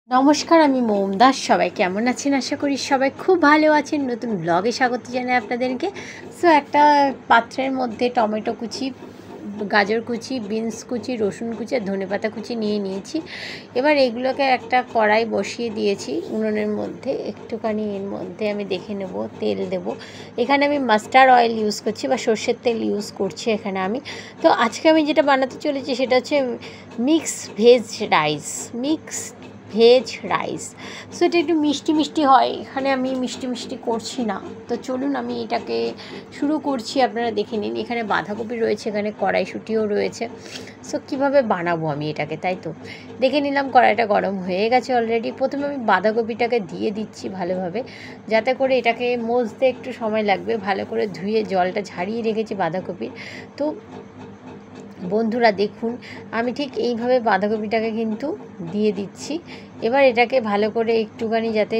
নমস্কার, আমি মোম দাস। সবাই কেমন আছেন? আশা করি সবাই খুব ভালো আছেন। নতুন ব্লগে স্বাগত জানাই আপনাদেরকে। সো একটা পাত্রের মধ্যে টমেটো কুচি, গাজর কুচি, বিনস কুচি, রসুন কুচি আর ধনেপাতা কুচি নিয়ে নিয়েছি। এবার এগুলোকে একটা কড়াই বসিয়ে দিয়েছি উনুনের মধ্যে। একটুখানি এর মধ্যে আমি দেখে নেব, তেল দেব। এখানে আমি মাস্টার্ড অয়েল ইউজ করছি বা সর্ষের তেল ইউজ করছি এখানে আমি। তো আজকে আমি যেটা বানাতে চলেছি সেটা হচ্ছে মিক্স ভেজ রাইস। সো এটা একটু মিষ্টি মিষ্টি হয়। এখানে আমি মিষ্টি মিষ্টি করছি না। তো চলুন আমি এটাকে শুরু করছি। আপনারা দেখে নিন, এখানে বাঁধাকপি রয়েছে, এখানে কড়াইশুঁটিও রয়েছে। সো কীভাবে বানাবো আমি এটাকে, তাই তো দেখে নিলাম। কড়াইটা গরম হয়ে গেছে অলরেডি। প্রথমে আমি বাঁধাকপিটাকে দিয়ে দিচ্ছি ভালোভাবে, যাতে করে এটাকে মজতে একটু সময় লাগবে। ভালো করে ধুয়ে জলটা ঝারিয়ে রেখেছি বাঁধাকপির। তো বন্ধুরা দেখুন, আমি ঠিক এইভাবে বাঁধাকপিটাকে কিন্তু দিয়ে দিচ্ছি। এবার এটাকে ভালো করে একটুখানি যাতে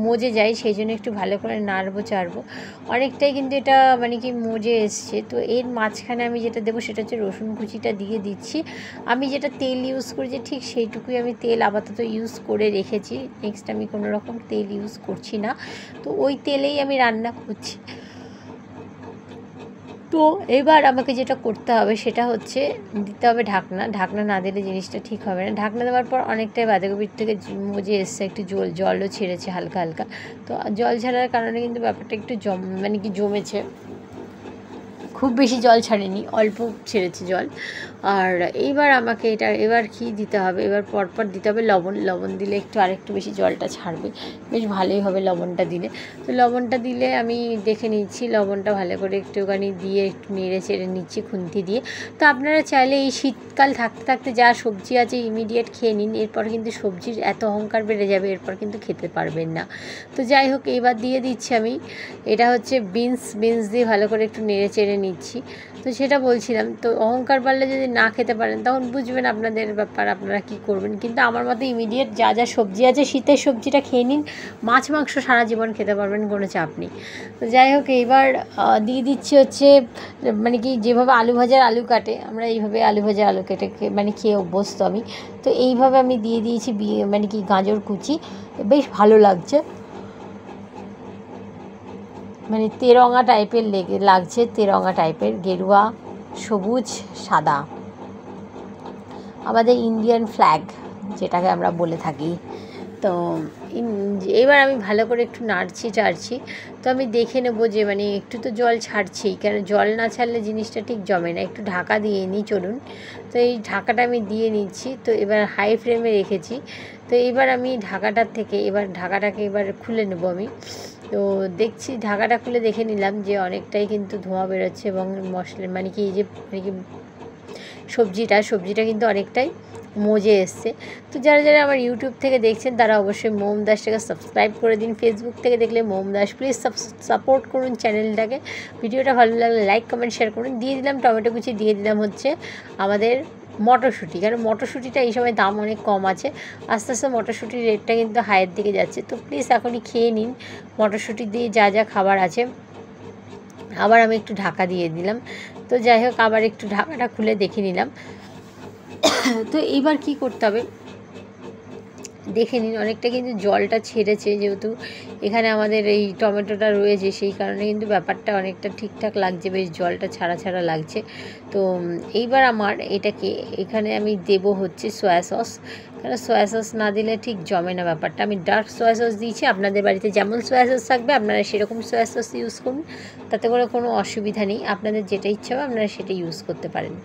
মজে যায়, সেই জন্য একটু ভালো করে নাড়বো চাড়বো। অনেকটাই কিন্তু এটা মজে এসছে। তো এর মাঝখানে আমি যেটা দেবো সেটা হচ্ছে রসুন কুচিটা দিয়ে দিচ্ছি। আমি যেটা তেল ইউজ করেছি ঠিক সেইটুকুই আমি তেল আপাতত ইউজ করে রেখেছি। নেক্সট আমি কোনো রকম তেল ইউজ করছি না। তো ওই তেলেই আমি রান্না করছি। তো এবার আমাকে যেটা করতে হবে সেটা হচ্ছে দিতে হবে ঢাকনা না দিলে জিনিসটা ঠিক হবে না। ঢাকনা দেওয়ার পর অনেকটাই বাঁধাকপির থেকে মজে এসছে, একটু জলও ছেড়েছে হালকা হালকা। তো জল ছাড়ার কারণে কিন্তু ব্যাপারটা একটু জমেছে। খুব বেশি জল ছাড়েনি, অল্প ছেড়েছে জল। আর এইবার আমাকে এবার কি দিতে হবে, এবার পরপর দিতে হবে লবণ দিলে আরেকটু বেশি জলটা ছাড়বে, বেশ ভালোই হবে লবণটা দিলে। তো লবণটা দিলে আমি দেখে নিচ্ছি, লবণটা ভালো করে একটুখানি দিয়ে একটু নেড়ে চেড়ে নিচ্ছি খুন্তি দিয়ে। তো আপনারা চাইলে এই শীতকাল থাকতে থাকতে যা সবজি আছে ইমিডিয়েট খেয়ে নিন, এরপর কিন্তু সবজির এত অহংকার বেড়ে যাবে, এরপর কিন্তু খেতে পারবেন না। তো যাই হোক, এইবার দিয়ে দিচ্ছি আমি, এটা হচ্ছে বিনস দিয়ে ভালো করে একটু নেড়ে চেড়ে নিচ্ছি। তো সেটা বলছিলাম, তো অহংকার বাড়লে যদি না খেতে পারেন তখন বুঝবেন আপনাদের ব্যাপার, আপনারা কী করবেন। কিন্তু আমার মতো ইমিডিয়েট যা যা সবজি আছে শীতের সবজিটা খেয়ে নিন, মাছ মাংস সারা জীবন খেতে পারবেন, কোনো চাপ নেই। তো যাই হোক, এইবার দিয়ে দিচ্ছি হচ্ছে যেভাবে আলু ভাজার আলু কাটে, আমরা এইভাবে আলু ভাজার আলু কেটে খেয়ে অভ্যস্ত আমি। তো এইভাবে আমি দিয়ে দিয়েছি গাজর কুচি, বেশ ভালো লাগছে। তেরঙা টাইপের লাগছে, তেরঙা টাইপের, গেরুয়া, সবুজ, সাদা, আমাদের ইন্ডিয়ান ফ্ল্যাগ যেটাকে আমরা বলে থাকি। তো এবার আমি ভালো করে একটু নাড়ছি চাড়ছি। তো আমি দেখে নেবো যে একটু তো জল ছাড়ছেই, কারণ জল না ছাড়লে জিনিসটা ঠিক জমে না। একটু ঢাকা দিয়ে নিই চলুন। তো এই ঢাকাটা আমি দিয়ে নিচ্ছি। তো এবার হাই ফ্লেমে রেখেছি। তো এবার আমি ঢাকাটাকে খুলে নেব আমি। তো দেখছি, ঢাকাটা খুলে দেখে নিলাম যে অনেকটাই কিন্তু ধোঁয়া বেরোচ্ছে এবং মশলা সবজিটা কিন্তু অনেকটাই মজে এসছে। তো যারা যারা আমার ইউটিউব থেকে দেখছেন তারা অবশ্যই মোম দাসটাকে সাবস্ক্রাইব করে দিন। ফেসবুক থেকে দেখলে মোম দাস, প্লিজ সাপোর্ট করুন চ্যানেলটাকে। ভিডিওটা ভালো লাগলে লাইক কমেন্ট শেয়ার করুন। দিয়ে দিলাম টমেটো কুচি, দিয়ে দিলাম হচ্ছে আমাদের মটরশুঁটি, কারণ মটরশুঁটিটা এই সময় দাম অনেক কম আছে। আস্তে আস্তে মটরশুঁটির রেটটা কিন্তু হাইয়ের দিকে যাচ্ছে। তো প্লিজ এখনই খেয়ে নিন মটরশুঁটি দিয়ে যা যা খাবার আছে। আবার আমি একটু ঢাকা দিয়ে দিলাম। তো যাই হোক, আবার একটু ঢাকাটা খুলে দেখে নিলাম। তো এইবার কি করতে হবে দেখে নিন, অনেকটা কিন্তু জলটা ছেড়েছে, যেহেতু এখানে আমাদের এই টমেটোটা রয়েছে সেই কারণে কিন্তু ব্যাপারটা অনেকটা ঠিকঠাক লাগছে, বেশ জলটা ছাড়া ছাড়া লাগছে। তো এইবার আমার এখানে আমি দেব হচ্ছে সয়া সস, কারণ সয়া সস না দিলে ঠিক জমে না ব্যাপারটা। আমি ডার্ক সয়া সস দিয়েছি, আপনাদের বাড়িতে যেমন সয়া সস থাকবে আপনারা সেরকম সয়া সস ইউজ করুন, তাতে করে কোনো অসুবিধা নেই। আপনাদের যেটা ইচ্ছা হবে আপনারা সেটা ইউজ করতে পারেন।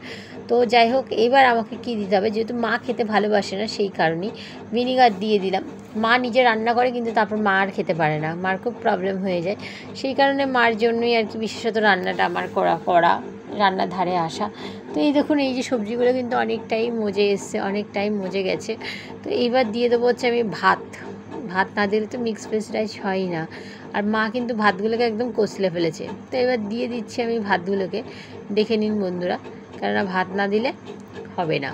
তো যাই হোক, এবার আমাকে কী দিতে হবে, যেহেতু মা খেতে ভালোবাসে না সেই কারণেই ভিনিগার দিয়ে দিলাম। মা নিজে রান্না করে কিন্তু তারপর মা আর খেতে পারে না, মার খুব প্রবলেম হয়ে যায়। সেই কারণে মার জন্যই আর কি বিশেষত রান্নাটা আমার করা রান্নার ধারে আসা। তো এই দেখুন, এই যে সবজিগুলো কিন্তু অনেকটাই মজে এসছে, অনেকটাই মজে গেছে। তো এইবার দিয়ে দেবো হচ্ছে আমি ভাত না দিলে তো মিক্স ভেজ রাইস হয়ই না। আর মা কিন্তু ভাতগুলোকে একদম কষলে ফেলেছে। তো এবার দিয়ে দিচ্ছি আমি ভাতগুলোকে, দেখে নিন বন্ধুরা, কেননা ভাত না দিলে হবে না।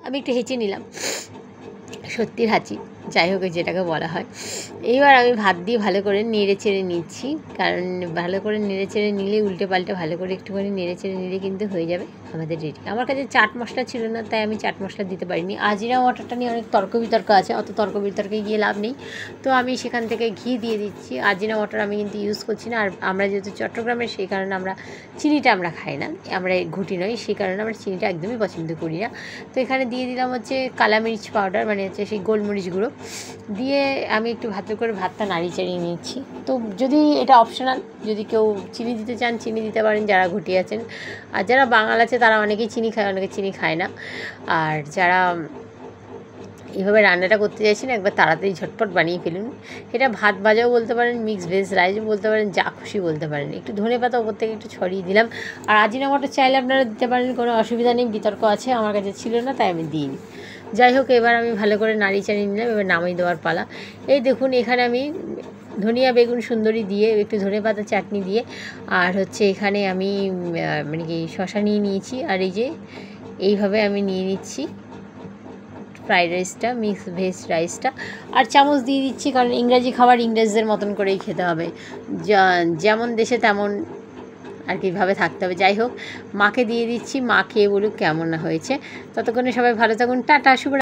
আমি একটু হেঁচে নিলাম, সত্যির হাঁচি। যাই হোক যেটাকে বলা হয়। এইবার আমি ভাত দিয়ে ভালো করে নেড়ে চেড়ে নিচ্ছি, কারণ ভালো করে নেড়ে চেড়ে নিলে উল্টে পাল্টে ভালো করে একটুখানি নেড়ে চেড়ে নিলে কিন্তু হয়ে যাবে আমাদের রেডি। আমার কাছে চাট মশলা ছিল না, তাই আমি চাট মশলা দিতে পারিনি। আজিনা মটরটা নিয়ে অনেক তর্ক বিতর্ক আছে, অত তর্ক বিতর্কে গিয়ে লাভ নেই। তো আমি সেখান থেকে ঘি দিয়ে দিচ্ছি। আজিনা মটর আমি কিন্তু ইউজ করছি না। আর আমরা যেহেতু চট্টগ্রামের, সেই কারণে আমরা চিনিটা আমরা খাই না, আমরা ঘুটি নই, সেই কারণে আমরা চিনিটা একদমই পছন্দ করি না। তো এখানে দিয়ে দিলাম হচ্ছে কালামির্চ পাউডার, মানে হচ্ছে সেই গোলমরিচ গুঁড়ো দিয়ে আমি একটু ভালো করে ভাতটা নাড়িয়ে চাড়িয়ে নিচ্ছি। তো যদি এটা অপশনাল, যদি কেউ চিনি দিতে চান চিনি দিতে পারেন যারা ঘুটি আছেন, আর যারা বাঙাল আছে তারা অনেকেই চিনি খায়, অনেকে চিনি খায় না। আর যারা এইভাবে রান্নাটা করতে চাইছেন একবার তাড়াতাড়ি ঝটপট বানিয়ে ফেলুন। এটা ভাত ভাজাও বলতে পারেন, মিক্স ভেজ রাইসও বলতে পারেন, যা খুশি বলতে পারেন। একটু ধনেপাতা ওপর থেকে একটু ছড়িয়ে দিলাম। আর আজিনা মটর চাইলে আপনারা দিতে পারেন, কোনো অসুবিধা নেই। বিতর্ক আছে, আমার কাছে ছিল না তাই আমি দিইনি। যাই হোক, এবার আমি ভালো করে নাড়িয়ে চাড়িয়ে নিলাম। এবার নামিয়ে দেওয়ার পালা। এই দেখুন, এখানে আমি ধনিয়া বেগুন সুন্দরী দিয়ে, একটু ধনেপাতা চাটনি দিয়ে, আর হচ্ছে এখানে আমি মানে কি শশা নিয়ে নিয়েছি। আর এই যে এইভাবে আমি নিয়ে নিচ্ছি ফ্রাইড রাইসটা, মিক্স ভেজ রাইসটা। আর চামচ দিয়ে দিচ্ছি, কারণ ইংরাজি খাবার ইংরেজদের মতন করেই খেতে হবে, যেমন দেশে তেমন আর কীভাবে থাকতে হবে। যাই হোক, মাকে দিয়ে দিচ্ছি, মা খেয়ে বলুক কেমন হয়েছে। ততক্ষণে সবাই ভালো থাকুন, টাটা, শুভ।